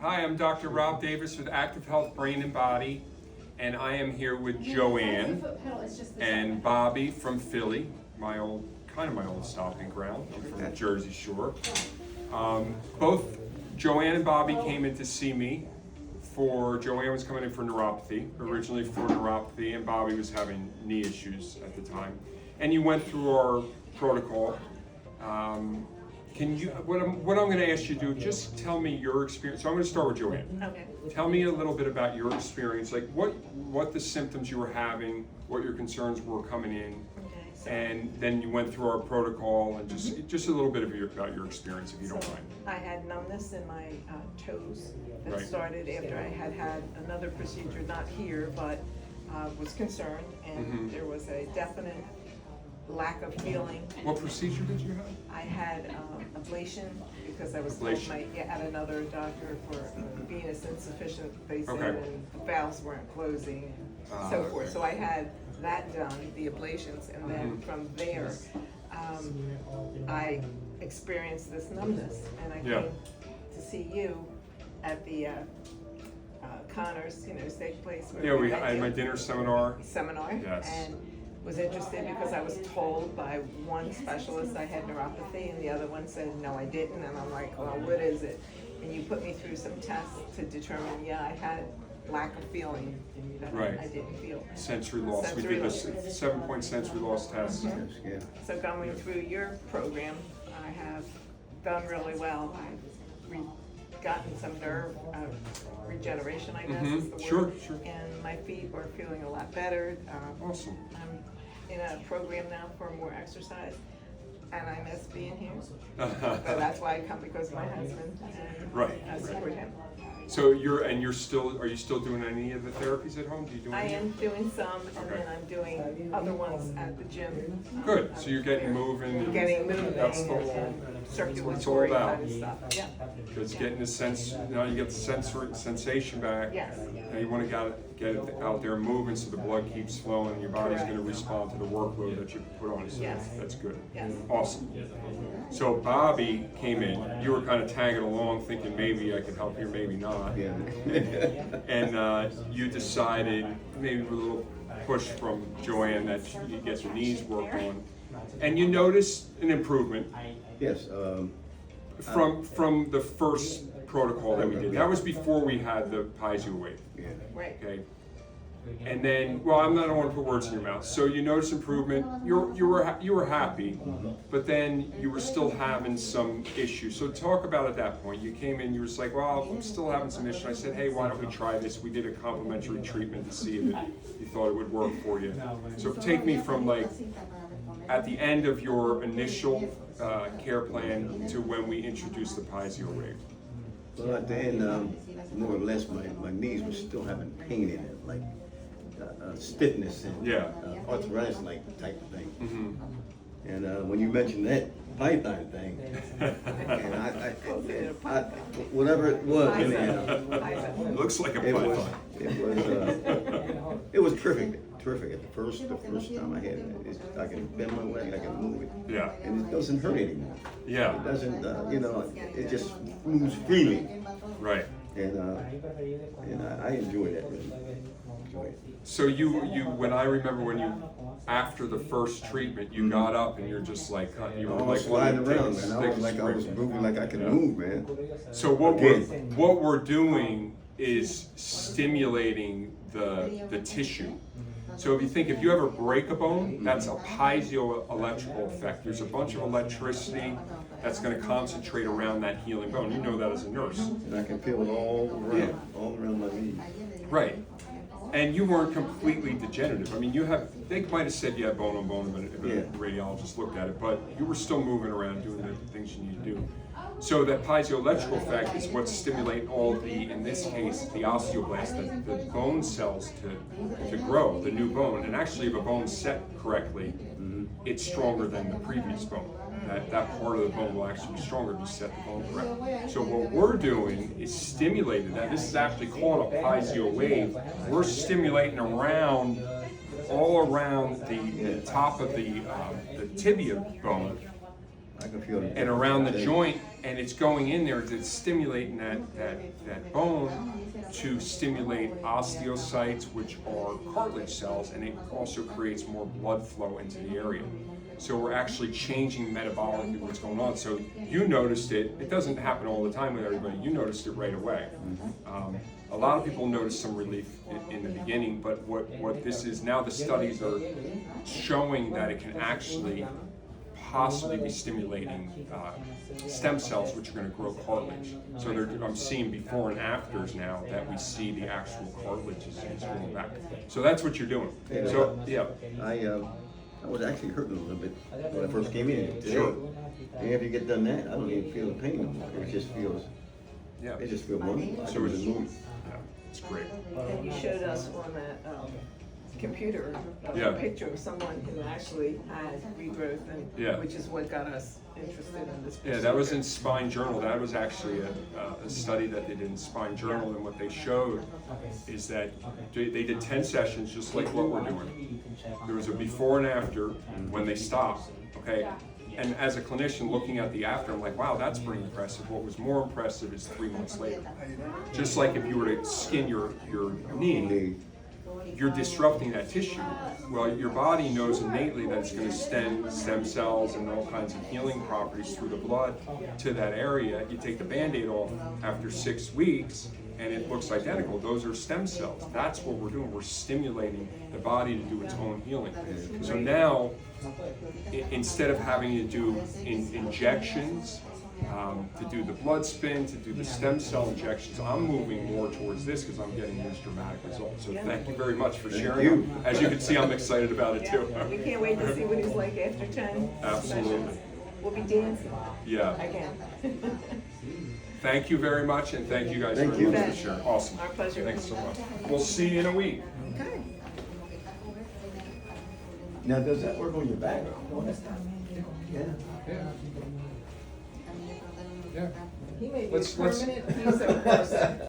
Hi, I'm Dr. Rob Davis with Active Health Brain and Body, and I am here with Joanne and Bobby from Philly, my old stomping ground. I'm from the Jersey Shore. Both Joanne and Bobby came in to see me Joanne was coming in for neuropathy, originally for neuropathy, and Bobby was having knee issues at the time. And you went through our protocol. What I'm going to ask you to do, just tell me your experience. So I'm going to start with Joanne. Okay. Tell me a little bit about your experience, like what the symptoms you were having, what your concerns were coming in, and then you went through our protocol, and just a little bit about your experience, if you don't mind. I had numbness in my toes that Right. started after I had another procedure, not here, but was concerned, and there was a definite lack of feeling. What procedure did you have? I had ablation because I was told at another doctor for venous insufficient, they said, and the valves weren't closing and so forth. So I had that done, the ablations, and then from there, I experienced this numbness, and I came to see you at the Connors, steak place. Yeah, I had my dinner seminar. Yes. And was interested because I was told by one specialist I had neuropathy, and the other one said, no, I didn't. And I'm like, well, what is it? And you put me through some tests to determine, I had lack of feeling. Right. I didn't feel. Sensory loss. We did this 7-point sensory loss test. Yeah. So going through your program, I have done really well. I've gotten some nerve regeneration, I guess is the word. Sure. And my feet are feeling a lot better. Awesome. I'm in a program now for more exercise, and I miss being here. So that's why I come, because of my husband, and I support him. So are you still doing any of the therapies at home? Do you do any? I am doing some, and then I'm doing other ones at the gym. Good. So you're getting moving. That's the whole. Circulatory kind of stuff. Yeah. Because getting the sense, you get the sensation back. Yes. And you want to get it out there moving so the blood keeps flowing and your body's going to respond to the workload that you put on it. So Yes. That's good. Yes. Awesome. So Bobby came in. You were kind of tagging along thinking maybe I could help here, maybe not. Yeah. And you decided, maybe with a little push from Joanne, that you get your knees worked on. And you noticed an improvement. Yes. From the first protocol that we did. That was before we had the Paizo wave. Yeah. Right. Okay. And then, well, I don't want to put words in your mouth. So you noticed improvement. You were happy, but then you were still having some issues. So talk about at that point. You came in. You were just like, well, I'm still having some issues. I said, hey, why don't we try this? We did a complimentary treatment to see if you thought it would work for you. So take me from like at the end of your initial care plan to when we introduced the Paizo wave. Well, at the end, more or less, my knees were still having pain in it, like stiffness and arthritis-like type of thing. And when you mentioned that python thing, and I whatever it was, Looks like a python. It was terrific at the first time I had it. I can bend my leg, I can move it. Yeah. And it doesn't hurt anymore. Yeah. It doesn't, it just moves freely. Right. And I enjoy that. Really. Enjoy it. So when I remember when you, after the first treatment, you got up and you're just like, you were like sliding around, man. I was like, I was moving like I could move, man. So what we're doing is stimulating the tissue. So if you ever break a bone, that's a piezoelectrical effect. There's a bunch of electricity that's going to concentrate around that healing bone. You know that as a nurse. And I can feel it all around my knees. Right. And you weren't completely degenerative. I mean, they might have said you had bone on bone if a radiologist looked at it, but you were still moving around doing the things you need to do. So that piezoelectrical effect is what's stimulating in this case, the osteoblasts, the bone cells to grow, the new bone. And actually, if a bone's set correctly, it's stronger than the previous bone. That part of the bone will actually be stronger if you set the bone correctly. So what we're doing is stimulating that. This is actually called a Paizo wave. We're stimulating all around the top of the tibia bone, I can feel it. and around the joint, and it's going in there, it's stimulating that bone to stimulate osteocytes, which are cartilage cells, and it also creates more blood flow into the area. So we're actually changing metabolically what's going on. So you noticed it. It doesn't happen all the time with everybody. You noticed it right away. A lot of people notice some relief in the beginning, but what this is now, the studies are showing that it can actually possibly be stimulating stem cells, which are going to grow cartilage. So I'm seeing before and afters now that we see the actual cartilage is growing back. So that's what you're doing. So yeah. I was actually hurting a little bit when I first came in today. Sure. And after you get done that, I don't even feel the pain no more. It just feels wonderful. So it's it's great. And you showed us on that computer a picture of someone who actually had regrowth, and which is what got us interested in this procedure. Yeah, that was in Spine Journal. That was actually a study that they did in Spine Journal, and what they showed is that they did 10 sessions just like what we're doing. There was a before and after when they stopped, okay? And as a clinician looking at the after, I'm like, wow, that's pretty impressive. What was more impressive is 3 months later. Just like if you were to skin your knee, you're disrupting that tissue. Well, your body knows innately that it's going to send stem cells and all kinds of healing properties through the blood to that area. You take the Band-Aid off after 6 weeks, and it looks identical. Those are stem cells. That's what we're doing. We're stimulating the body to do its own healing. So now, instead of having to do injections, to do the blood spin, to do the stem cell injections, I'm moving more towards this because I'm getting these dramatic results. So thank you very much for sharing. As you can see, I'm excited about it too. We can't wait to see what he's like after 10 Absolutely. sessions. We'll be dancing again. Thank you very much, and thank you guys Thank very you. much for sharing. Awesome. Our pleasure. Thanks so much. We'll see you in a week. Okay. Now, does that work on your back? Yeah. Yeah. He may be Let's- a permanent piece of person.